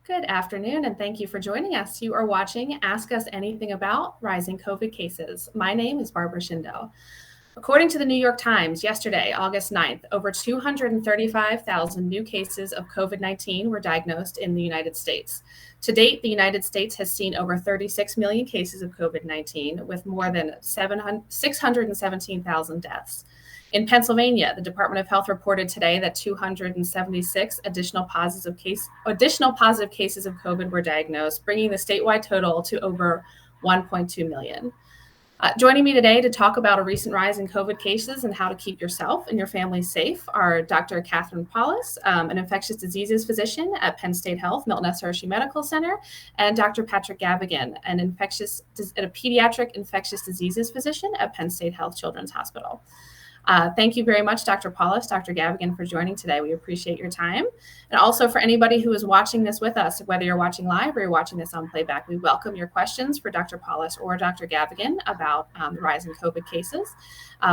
Good afternoon, and thank you for joining us. You are watching Ask Us Anything About Rising COVID Cases. My name is Barbara Shindo. According to the New York Times, yesterday, August 9th, over 235,000 new cases of COVID-19 were diagnosed in the United States. To date, the United States has seen over 36 million cases of COVID-19, with more than 617,000 deaths. In Pennsylvania, the Department of Health reported today that 276 additional positive cases of COVID were diagnosed, bringing the statewide total to over 1.2 million. Joining me today to talk about a recent rise in COVID cases and how to keep yourself and your family safe are Dr. Catherine Paulus, an infectious diseases physician at Penn State Health, Milton S. Hershey Medical Center, and Dr. Patrick Gavigan, a pediatric infectious diseases physician at Penn State Health Children's Hospital. Thank you very much, Dr. Paulus, Dr. Gavigan, for joining today. We appreciate your time. And also for anybody who is watching this with us, whether you're watching live or you're watching this on playback, we welcome your questions for Dr. Paulus or Dr. Gavigan about the rise in COVID cases.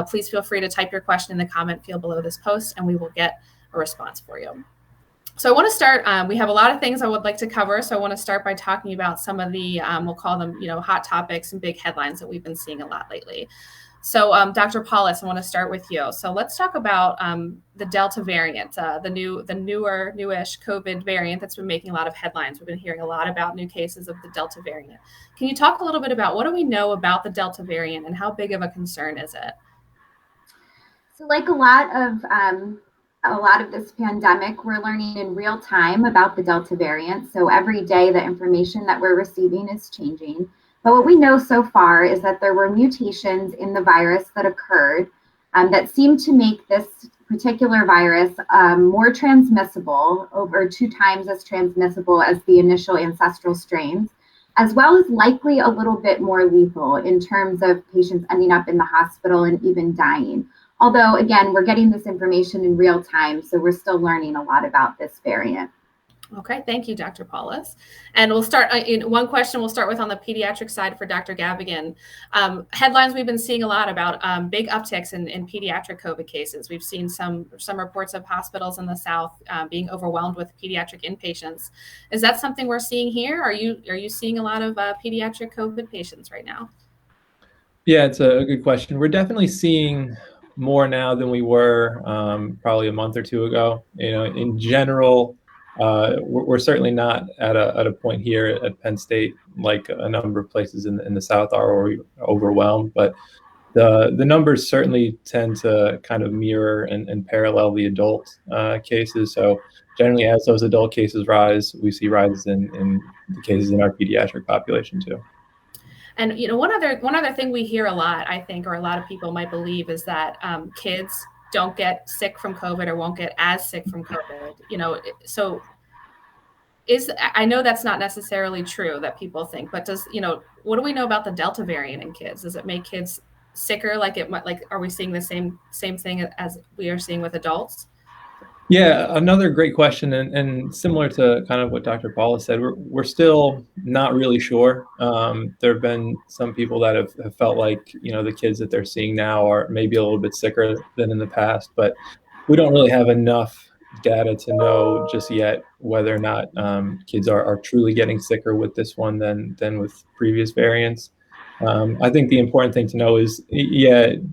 Please feel free to type your question in the comment field below this post, and we will get a response for you. So I want to start, we have a lot of things I would like to cover. So I want to start by talking about some of the, we'll call them, hot topics and big headlines that we've been seeing a lot lately. So Dr. Paulus, I want to start with you. So let's talk about the Delta variant, the newish COVID variant that's been making a lot of headlines. We've been hearing a lot about new cases of the Delta variant. Can you talk a little bit about what do we know about the Delta variant and how big of a concern is it? So like a lot of this pandemic, we're learning in real time about the Delta variant. So every day the information that we're receiving is changing. But what we know so far is that there were mutations in the virus that occurred that seem to make this particular virus more transmissible, over 2 times as transmissible as the initial ancestral strains, as well as likely a little bit more lethal in terms of patients ending up in the hospital and even dying. Although, again, we're getting this information in real time, so we're still learning a lot about this variant. Okay, thank you, Dr. Paulus. And we'll start in one question we'll start with on the pediatric side for Dr. Gavigan. Headlines we've been seeing a lot about big upticks in pediatric COVID cases. We've seen some reports of hospitals in the South being overwhelmed with pediatric inpatients. Is that something we're seeing here? Are you seeing a lot of pediatric COVID patients right now? Yeah, it's a good question. We're definitely seeing more now than we were probably a month or two ago. In general, we're certainly not at a point here at Penn State like a number of places in the South are overwhelmed, but the numbers certainly tend to kind of mirror and parallel the adult cases. So generally, as those adult cases rise, we see rises in the cases in our pediatric population too. And one other thing we hear a lot, I think, or a lot of people might believe, is that kids don't get sick from COVID or won't get as sick from COVID. So I know that's not necessarily true that people think, but what do we know about the Delta variant in kids? Does it make kids sicker? Are we seeing the same thing as we are seeing with adults? Yeah, another great question, and similar to kind of what Dr. Paulus said, we're still not really sure. There have been some people that have felt like the kids that they're seeing now are maybe a little bit sicker than in the past, but we don't really have enough data to know just yet whether or not kids are truly getting sicker with this one than with previous variants. I think the important thing to know is,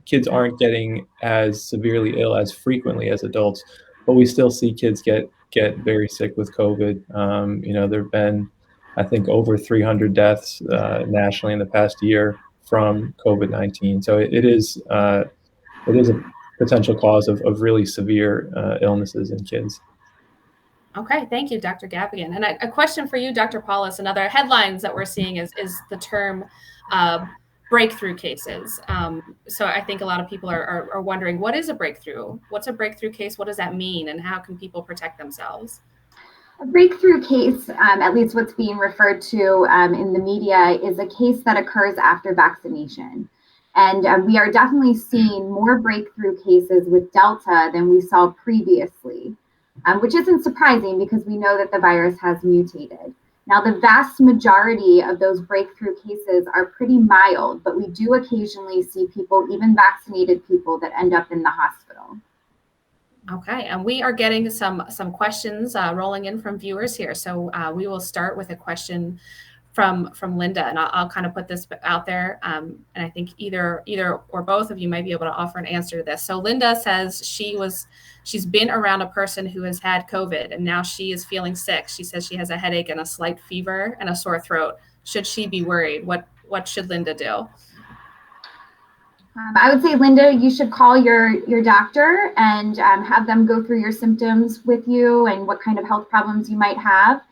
kids aren't getting as severely ill as frequently as adults, but we still see kids get very sick with COVID. There have been, I think, over 300 deaths nationally in the past year from COVID-19. So it is a potential cause of really severe illnesses in kids. Okay, thank you, Dr. Gavigan. And a question for you, Dr. Paulus. Another headlines that we're seeing is the term breakthrough cases. So I think a lot of people are wondering, what is a breakthrough? What's a breakthrough case? What does that mean? And how can people protect themselves? A breakthrough case, at least what's being referred to in the media, is a case that occurs after vaccination. And we are definitely seeing more breakthrough cases with Delta than we saw previously, which isn't surprising because we know that the virus has mutated. Now, the vast majority of those breakthrough cases are pretty mild, but we do occasionally see people, even vaccinated people, that end up in the hospital. Okay, and we are getting some questions rolling in from viewers here. So we will start with a question from Linda, and I'll kind of put this out there, and I think either or both of you might be able to offer an answer to this. So Linda says she's been around a person who has had COVID, and now she is feeling sick. She says she has a headache and a slight fever and a sore throat. Should she be worried? What should Linda do? I would say, Linda, you should call your doctor and have them go through your symptoms with you and what kind of health problems you might have.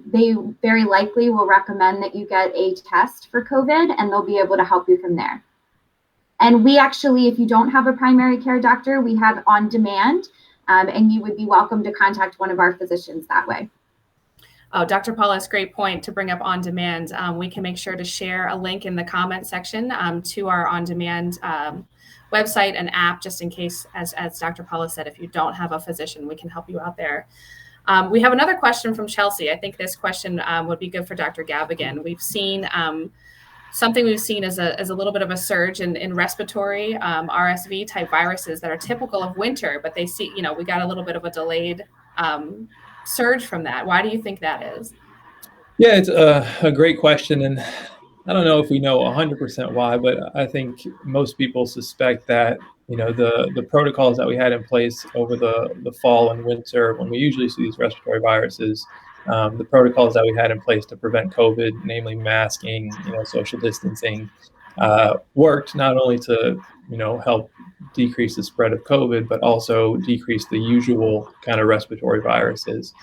They very likely will recommend that you get a test for COVID, and they'll be able to help you from there. And we actually, if you don't have a primary care doctor, we have on demand, and you would be welcome to contact one of our physicians that way. Oh, Dr. Paulus, great point to bring up on demand. We can make sure to share a link in the comment section to our on demand website and app, just in case, as Dr. Paulus said, if you don't have a physician, we can help you out there. We have another question from Chelsea. I think this question would be good for Dr. Gavigan. We've seen something we've seen as a little bit of a surge in respiratory RSV type viruses that are typical of winter, but we got a little bit of a delayed surge from that. Why do you think that is? Yeah, it's a great question, and I don't know if we know 100% why, but I think most people suspect that the protocols that we had in place over the fall and winter, when we usually see these respiratory viruses, the protocols that we had in place to prevent COVID, namely masking, social distancing, worked not only to help decrease the spread of COVID, but also decrease the usual kind of respiratory viruses.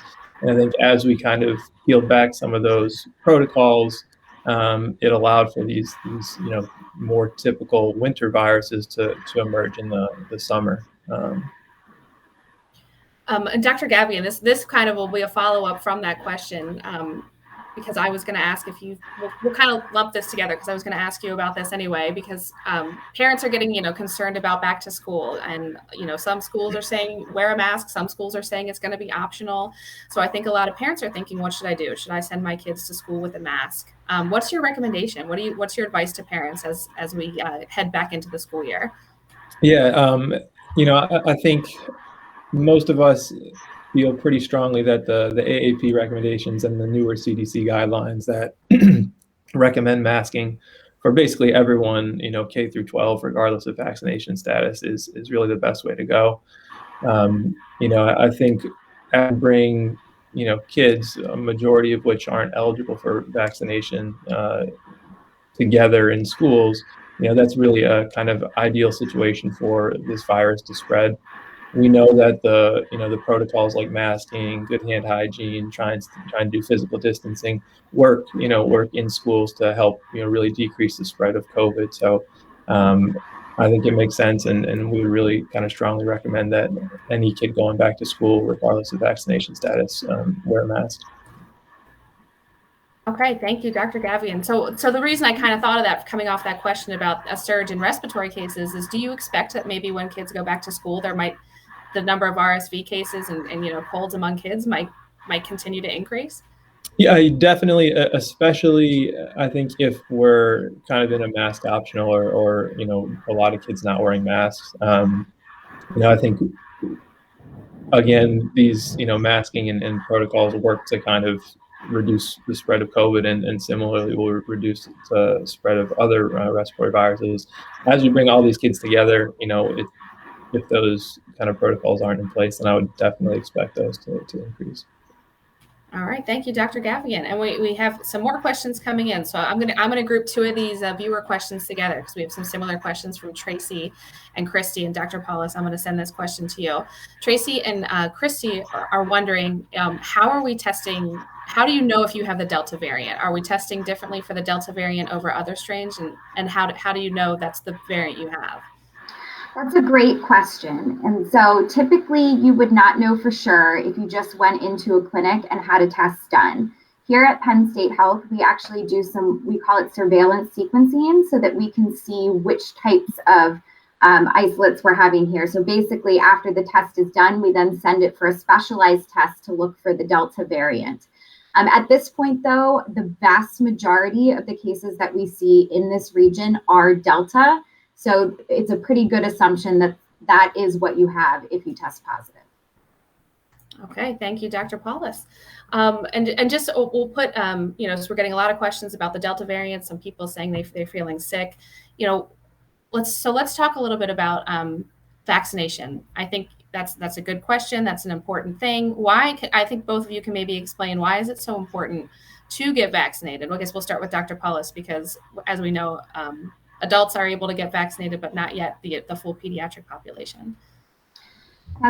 And I think as we kind of peeled back some of those protocols, it allowed for these more typical winter viruses to emerge in the summer. And Dr. Gavigan, this kind of will be a follow-up from that question, because I was going to ask if we'll kind of lump this together, because I was going to ask you about this anyway, because parents are getting concerned about back to school, and some schools are saying wear a mask, some schools are saying it's going to be optional. So I think a lot of parents are thinking, what should I do? Should I send my kids to school with a mask? What's your recommendation? What's your advice to parents as we head back into the school year? Yeah, I think most of us feel pretty strongly that the AAP recommendations and the newer CDC guidelines that recommend masking for basically everyone, K through 12, regardless of vaccination status, is really the best way to go. I think bring kids, a majority of which aren't eligible for vaccination, together in schools, that's really a kind of ideal situation for this virus to spread. We know that the protocols like masking, good hand hygiene, trying to do physical distancing work in schools to help really decrease the spread of COVID. So I think it makes sense, and we really kind of strongly recommend that any kid going back to school, regardless of vaccination status, wear a mask. Okay, thank you, Dr. Gavigan. So the reason I kind of thought of that, coming off that question about a surge in respiratory cases, is do you expect that maybe when kids go back to school, the number of RSV cases and colds among kids might continue to increase? Yeah, definitely, especially I think if we're kind of in a mask optional or a lot of kids not wearing masks. I think, again, these masking and protocols work to kind of reduce the spread of COVID, and similarly will reduce the spread of other respiratory viruses. As we bring all these kids together, if those kind of protocols aren't in place, then I would definitely expect those to increase. All right, thank you, Dr. Gavigan. And we have some more questions coming in. So I'm gonna group two of these viewer questions together, because we have some similar questions from Tracy and Christy. And Dr. Paulus, I'm going to send this question to you. Tracy and Christy are wondering, how are we testing? How do you know if you have the Delta variant? Are we testing differently for the Delta variant over other strains? And how do you know that's the variant you have? That's a great question. And so typically you would not know for sure if you just went into a clinic and had a test done. Here at Penn State Health, we actually do we call it surveillance sequencing, so that we can see which types of isolates we're having here. So basically, after the test is done, we then send it for a specialized test to look for the Delta variant. At this point, though, the vast majority of the cases that we see in this region are Delta. So it's a pretty good assumption that that is what you have if you test positive. Okay, thank you, Dr. Paulus. And just we'll put, so we're getting a lot of questions about the Delta variant. Some people saying they're feeling sick. Let's talk a little bit about vaccination. I think that's a good question. That's an important thing. I think both of you can maybe explain why is it so important to get vaccinated? I guess we'll start with Dr. Paulus, because as we know, adults are able to get vaccinated, but not yet the full pediatric population.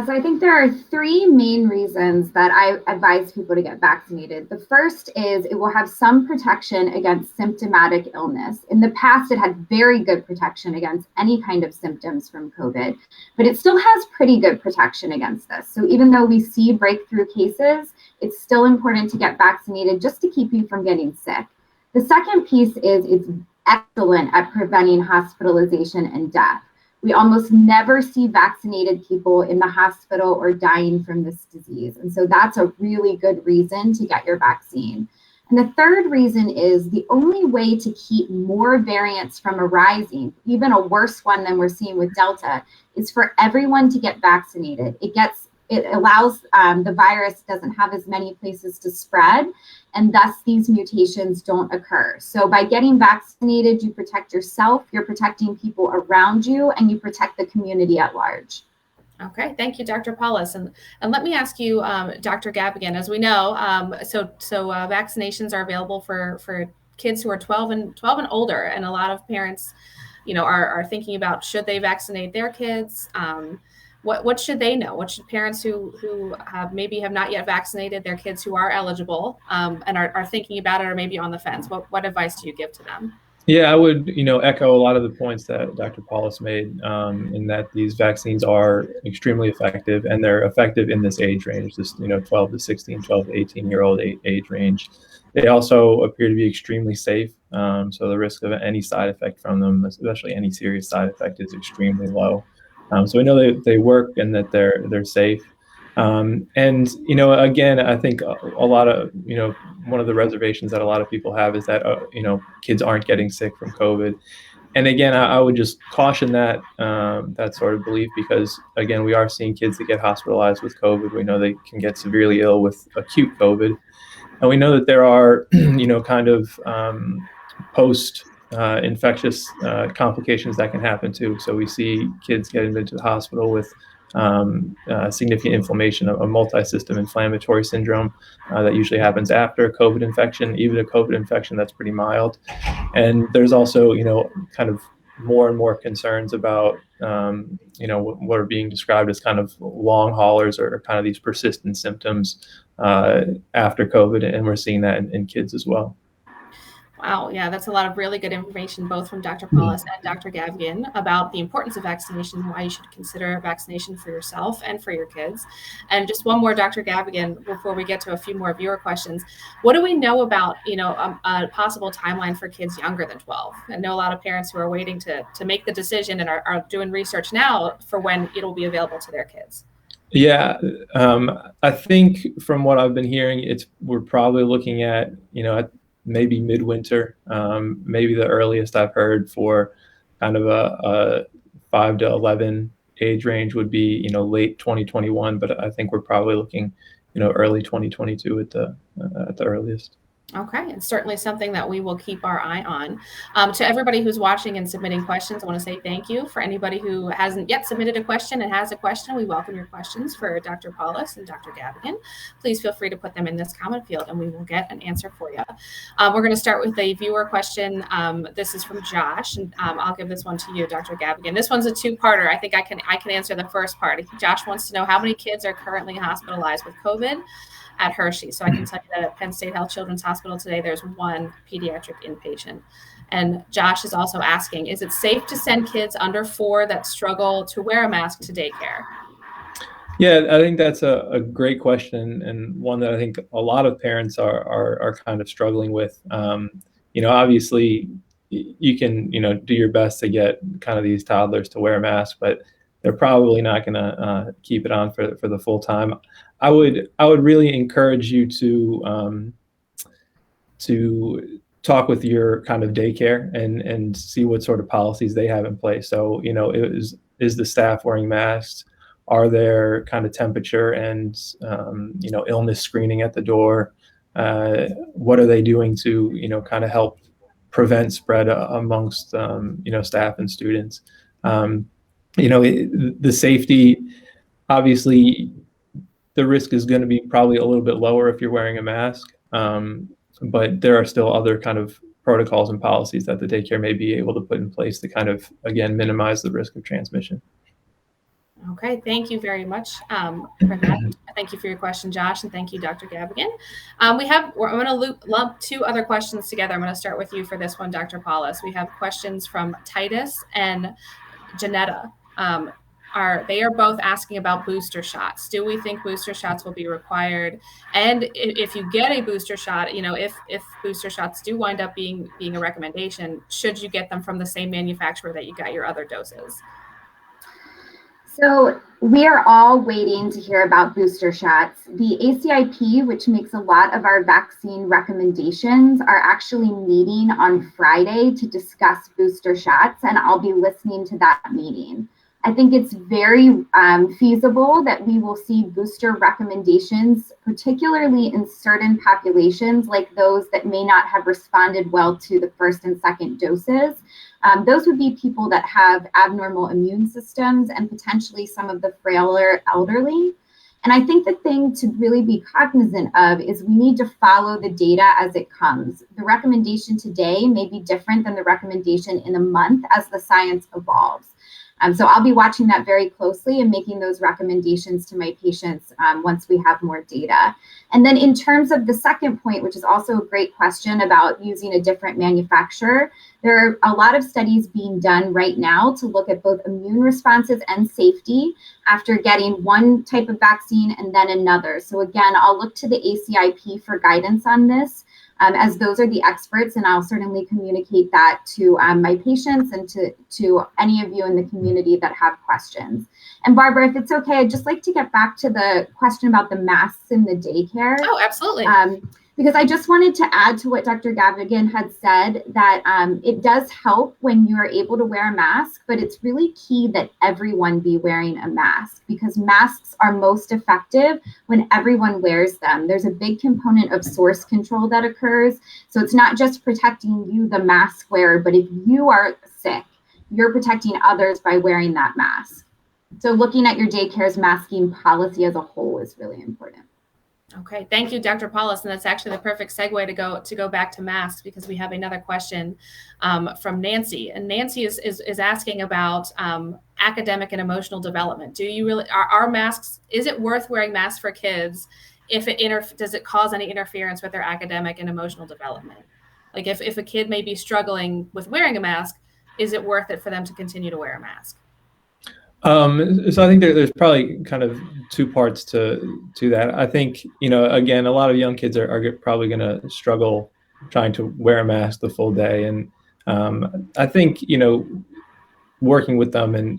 So I think there are three main reasons that I advise people to get vaccinated. The first is it will have some protection against symptomatic illness. In the past, it had very good protection against any kind of symptoms from COVID, but it still has pretty good protection against this. So even though we see breakthrough cases, it's still important to get vaccinated just to keep you from getting sick. The second piece is it's excellent at preventing hospitalization and death. We almost never see vaccinated people in the hospital or dying from this disease. And so that's a really good reason to get your vaccine. And the third reason is the only way to keep more variants from arising, even a worse one than we're seeing with Delta, is for everyone to get vaccinated. It allows the virus doesn't have as many places to spread, and thus these mutations don't occur. So by getting vaccinated, you protect yourself, you're protecting people around you, and you protect the community at large. Okay, thank you, Dr. Paulus. And let me ask you, Dr. Gavigan, as we know, vaccinations are available for kids who are 12 and older, and a lot of parents, are thinking about should they vaccinate their kids. What should they know? What should parents who have not yet vaccinated their kids who are eligible and are thinking about it or maybe on the fence? What advice do you give to them? Yeah, I would, echo a lot of the points that Dr. Paulus made, in that these vaccines are extremely effective, and they're effective in this age range, this 12 to 16, 12 to 18-year-old age range. They also appear to be extremely safe, so the risk of any side effect from them, especially any serious side effect, is extremely low. So we know they work and that they're safe. And again, I think a lot of one of the reservations that a lot of people have is that kids aren't getting sick from COVID. And again, I would just caution that sort of belief, because again, we are seeing kids that get hospitalized with COVID. We know they can get severely ill with acute COVID, and we know that there are kind of post infectious complications that can happen too. So we see kids getting into the hospital with significant inflammation, a multi-system inflammatory syndrome that usually happens after a COVID infection, even a COVID infection that's pretty mild. And there's also, kind of more and more concerns about, what are being described as kind of long haulers or kind of these persistent symptoms after COVID. And we're seeing that in kids as well. Wow, yeah, that's a lot of really good information, both from Dr. Paulus and Dr. Gavigan, about the importance of vaccination and why you should consider vaccination for yourself and for your kids. And just one more, Dr. Gavigan, before we get to a few more viewer questions. What do we know about, a possible timeline for kids younger than 12? I know a lot of parents who are waiting to make the decision and are doing research now for when it'll be available to their kids. Yeah, I think from what I've been hearing, we're probably looking at, at maybe midwinter, maybe the earliest I've heard for kind of a 5 to 11 age range would be, late 2021, but I think we're probably looking, early 2022 at the earliest. Okay, and certainly something that we will keep our eye on. To everybody who's watching and submitting questions, I want to say thank you. For anybody who hasn't yet submitted a question and has a question, we welcome your questions for Dr. Paulus and Dr. Gavigan. Please feel free to put them in this comment field and we will get an answer for you. We're going to start with a viewer question. This is from Josh, and I'll give this one to you, Dr. Gavigan. This one's a two-parter. I think I can answer the first part. Josh wants to know how many kids are currently hospitalized with COVID at Hershey. So I can tell you that at Penn State Health Children's Hospital today, there's one pediatric inpatient. And Josh is also asking, is it safe to send kids under 4 that struggle to wear a mask to daycare? Yeah, I think that's a great question, and one that I think a lot of parents are kind of struggling with. Obviously you can, do your best to get kind of these toddlers to wear a mask, but they're probably not going to keep it on for the full time. I would really encourage you to talk with your kind of daycare and see what sort of policies they have in place. So, is the staff wearing masks? Are there kind of temperature and, illness screening at the door? What are they doing to, kind of help prevent spread amongst, staff and students? The safety, obviously, the risk is going to be probably a little bit lower if you're wearing a mask. But there are still other kind of protocols and policies that the daycare may be able to put in place to kind of, again, minimize the risk of transmission. Okay, thank you very much for that. Thank you for your question, Josh, and thank you, Dr. Gavigan. I'm going to lump two other questions together. I'm going to start with you for this one, Dr. Paulus. We have questions from Titus and Janetta. They are both asking about booster shots. Do we think booster shots will be required? And if you get a booster shot, if booster shots do wind up being a recommendation, should you get them from the same manufacturer that you got your other doses? So we are all waiting to hear about booster shots. The ACIP, which makes a lot of our vaccine recommendations, are actually meeting on Friday to discuss booster shots, and I'll be listening to that meeting. I think it's very feasible that we will see booster recommendations, particularly in certain populations like those that may not have responded well to the first and second doses. Those would be people that have abnormal immune systems and potentially some of the frailer elderly. And I think the thing to really be cognizant of is we need to follow the data as it comes. The recommendation today may be different than the recommendation in a month as the science evolves. So I'll be watching that very closely and making those recommendations to my patients once we have more data. And then in terms of the second point, which is also a great question about using a different manufacturer, there are a lot of studies being done right now to look at both immune responses and safety after getting one type of vaccine and then another. So again, I'll look to the ACIP for guidance on this. As those are the experts, and I'll certainly communicate that to my patients and to any of you in the community that have questions. And Barbara, if it's okay, I'd just like to get back to the question about the masks in the daycare. Oh, absolutely. Because I just wanted to add to what Dr. Gavigan had said, that it does help when you are able to wear a mask, but it's really key that everyone be wearing a mask, because masks are most effective when everyone wears them. There's a big component of source control that occurs. So it's not just protecting you, the mask wearer, but if you are sick, you're protecting others by wearing that mask. So looking at your daycare's masking policy as a whole is really important. Okay, thank you, Dr. Paulus, and that's actually the perfect segue to go back to masks, because we have another question from Nancy, and Nancy is asking about academic and emotional development. Do you really are masks? Is it worth wearing masks for kids if does it cause any interference with their academic and emotional development? Like if a kid may be struggling with wearing a mask, is it worth it for them to continue to wear a mask? So I think there's probably kind of two parts to that. I think, again, a lot of young kids are probably going to struggle trying to wear a mask the full day. And I think, working with them and,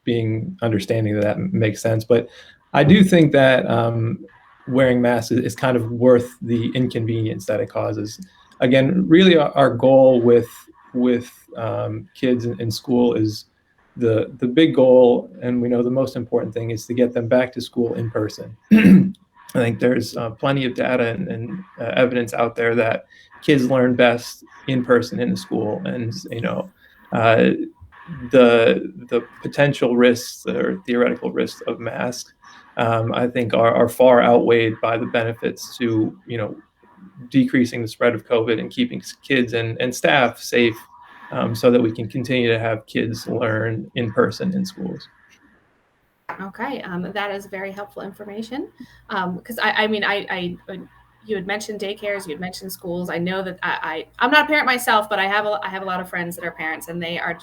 being understanding that makes sense. But I do think that wearing masks is kind of worth the inconvenience that it causes. Again, really our goal with kids in school is the big goal, and we know the most important thing is to get them back to school in person. I think there's plenty of data and evidence out there that kids learn best in person in the school, and the potential risks or theoretical risks of masks, I think are far outweighed by the benefits to decreasing the spread of COVID and keeping kids and staff safe. So that we can continue to have kids learn in person in schools. Okay, that is very helpful information. Because you had mentioned daycares, you had mentioned schools. I know that I'm not a parent myself, but I have a lot of friends that are parents, and they are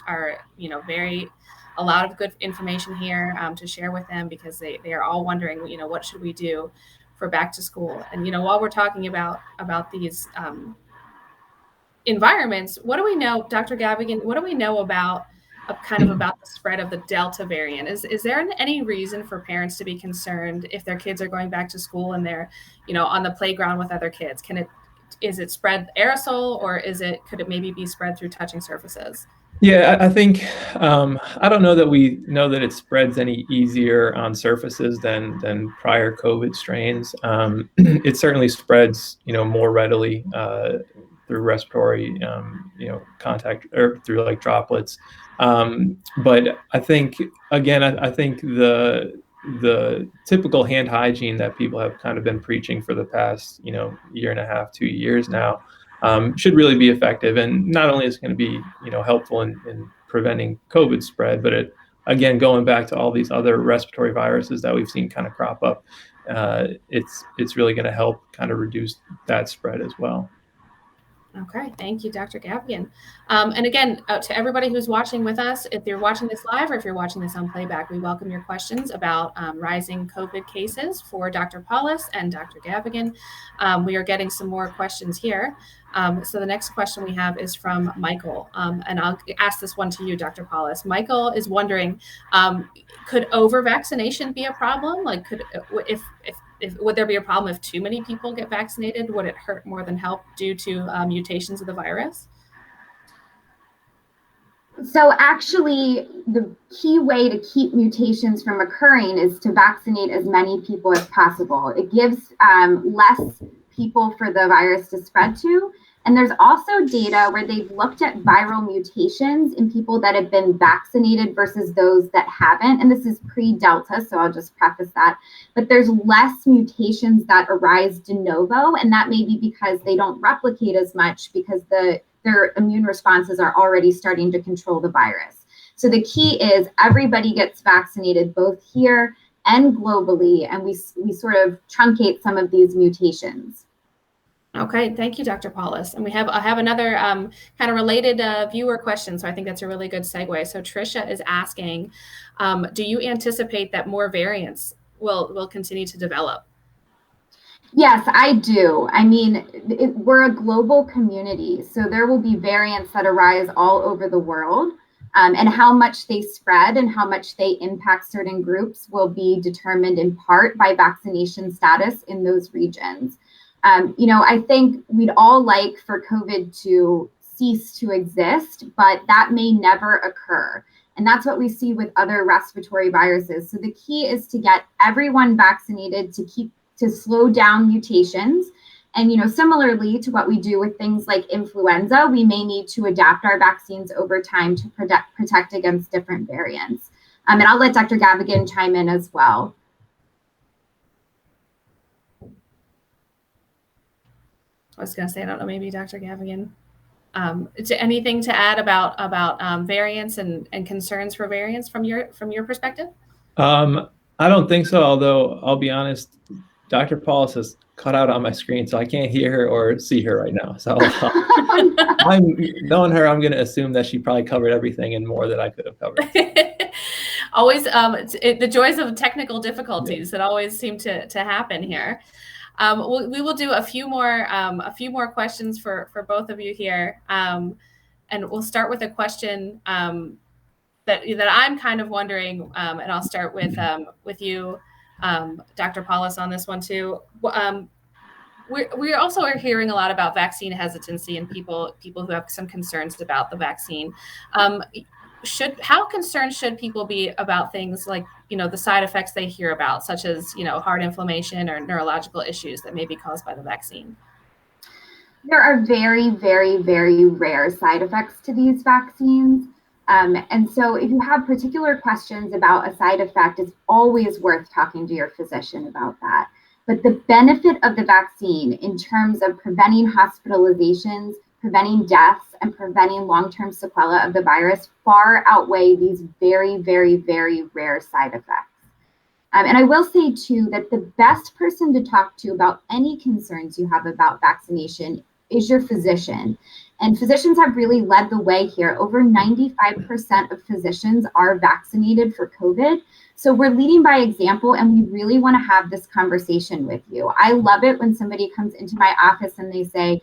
a lot of good information here to share with them, because they are all wondering, what should we do for back to school? And while we're talking about these environments, what do we know, Dr. Gavigan, what do we know about the spread of the Delta variant? Is there any reason for parents to be concerned if their kids are going back to school and they're, on the playground with other kids? is it spread aerosol, or could it maybe be spread through touching surfaces? Yeah, I think I don't know that we know that it spreads any easier on surfaces than prior COVID strains. It certainly spreads, more readily through respiratory, contact or through like droplets. But I think again, I think the typical hand hygiene that people have kind of been preaching for the past, year and a half, 2 years now, should really be effective. And not only is it going to be, helpful in preventing COVID spread, but again, going back to all these other respiratory viruses that we've seen kind of crop up, it's really going to help kind of reduce that spread as well. Okay, thank you, Dr. Gavigan. And again, to everybody who's watching with us, if you're watching this live or if you're watching this on playback, we welcome your questions about rising COVID cases for Dr. Paulus and Dr. Gavigan. We are getting some more questions here. So the next question we have is from Michael, and I'll ask this one to you, Dr. Paulus. Michael is wondering, could over-vaccination be a problem? Like, would there be a problem if too many people get vaccinated? Would it hurt more than help due to mutations of the virus? So actually, the key way to keep mutations from occurring is to vaccinate as many people as possible. It gives less people for the virus to spread to. And there's also data where they've looked at viral mutations in people that have been vaccinated versus those that haven't. And this is pre-Delta, so I'll just preface that. But there's less mutations that arise de novo, and that may be because they don't replicate as much because their immune responses are already starting to control the virus. So the key is everybody gets vaccinated both here and globally, and we sort of truncate some of these mutations. Okay, thank you, Dr. Paulus. And I have another kind of related viewer question, so I think that's a really good segue. So Tricia is asking, do you anticipate that more variants will continue to develop? Yes, I do. I mean, we're a global community, so there will be variants that arise all over the world. And how much they spread and how much they impact certain groups will be determined in part by vaccination status in those regions. I think we'd all like for COVID to cease to exist, but that may never occur. And that's what we see with other respiratory viruses. So the key is to get everyone vaccinated to slow down mutations. And, similarly to what we do with things like influenza, we may need to adapt our vaccines over time to protect against different variants. And I'll let Dr. Gavigan chime in as well. I was going to say, I don't know, maybe Dr. Gavigan, anything to add about variants and concerns for variants from your perspective? I don't think so. Although I'll be honest, Dr. Paulus is cut out on my screen, so I can't hear her or see her right now. So I'm knowing her, I'm going to assume that she probably covered everything and more that I could have covered. Always the joys of technical difficulties that always seem to happen here. We will do a few more questions for both of you here, and we'll start with a question that I'm kind of wondering, and I'll start with you, Dr. Paulus, on this one too. We also are hearing a lot about vaccine hesitancy and people who have some concerns about the vaccine. How concerned should people be about things like, the side effects they hear about, such as, heart inflammation or neurological issues that may be caused by the vaccine? There are very, very, very rare side effects to these vaccines. And so if you have particular questions about a side effect, it's always worth talking to your physician about that. But the benefit of the vaccine in terms of preventing hospitalizations, preventing deaths, and preventing long-term sequelae of the virus far outweigh these very, very, very rare side effects. And I will say, too, that the best person to talk to about any concerns you have about vaccination is your physician. And physicians have really led the way here. Over 95% of physicians are vaccinated for COVID. So we're leading by example, and we really want to have this conversation with you. I love it when somebody comes into my office and they say,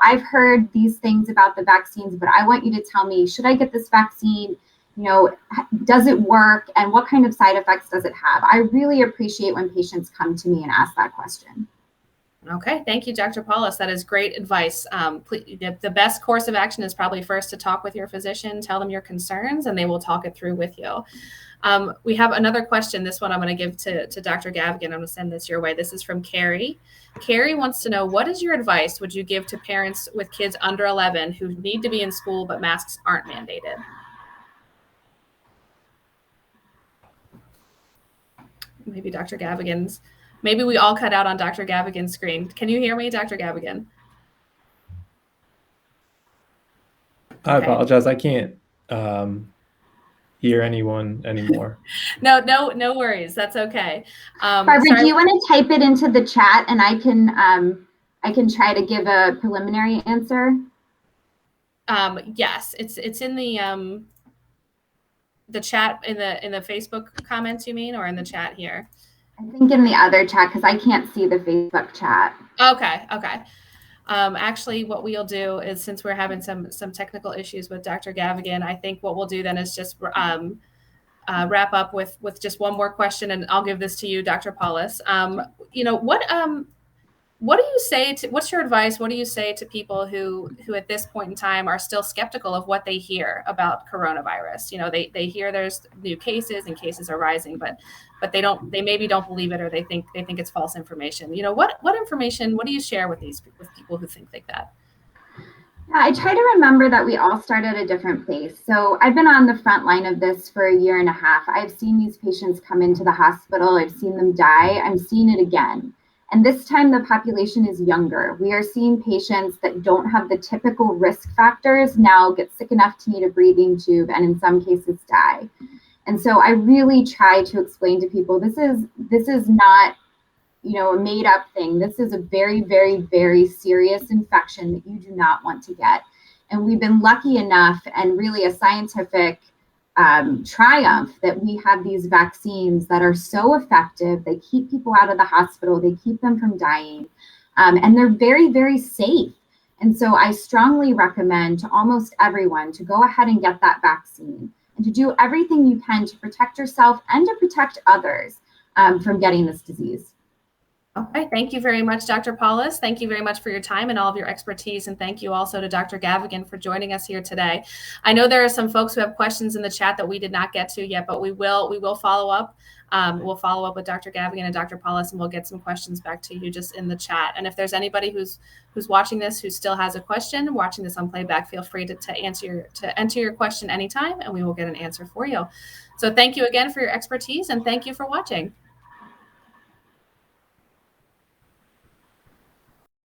I've heard these things about the vaccines, but I want you to tell me, should I get this vaccine? Does it work? And what kind of side effects does it have? I really appreciate when patients come to me and ask that question. Okay, thank you, Dr. Paulus. That is great advice. The best course of action is probably first to talk with your physician, tell them your concerns, and they will talk it through with you. We have another question. This one I'm going to give to Dr. Gavigan. I'm going to send this your way. This is from Carrie. Carrie wants to know, what is your advice would you give to parents with kids under 11 who need to be in school but masks aren't mandated? Maybe Dr. Gavigan's. Maybe we all cut out on Dr. Gavigan's screen. Can you hear me, Dr. Gavigan? I apologize. I can't hear anyone anymore. No worries. That's okay. Barbara, do you want to type it into the chat, and I can try to give a preliminary answer? Yes, it's in the chat in the Facebook comments, you mean, or in the chat here? I think in the other chat, because I can't see the Facebook chat. Okay. Actually, what we'll do is, since we're having some technical issues with Dr. Gavigan, I think what we'll do then is just wrap up with just one more question, and I'll give this to you, Dr. Paulus. What do you say to, what's your advice? What do you say to people who at this point in time are still skeptical of what they hear about coronavirus? They hear there's new cases and cases are rising, but they maybe don't believe it, or they think it's false information. What information, what do you share with people who think like that? Yeah, I try to remember that we all start at a different place. So I've been on the front line of this for a year and a half. I've seen these patients come into the hospital. I've seen them die. I'm seeing it again. And this time the population is younger. We are seeing patients that don't have the typical risk factors now get sick enough to need a breathing tube, and in some cases die. And so I really try to explain to people, this is not, a made up thing. This is a very, very, very serious infection that you do not want to get. And we've been lucky enough, and really a scientific triumph, that we have these vaccines that are so effective. They keep people out of the hospital. They keep them from dying. And they're very, very safe. And so I strongly recommend to almost everyone to go ahead and get that vaccine, and to do everything you can to protect yourself and to protect others from getting this disease. Okay, thank you very much, Dr. Paulus. Thank you very much for your time and all of your expertise. And thank you also to Dr. Gavigan for joining us here today. I know there are some folks who have questions in the chat that we did not get to yet, but we will follow up. We'll follow up with Dr. Gavigan and Dr. Paulus, and we'll get some questions back to you just in the chat. And if there's anybody who's watching this who still has a question, watching this on playback, feel free to enter your question anytime, and we will get an answer for you. So thank you again for your expertise, and thank you for watching.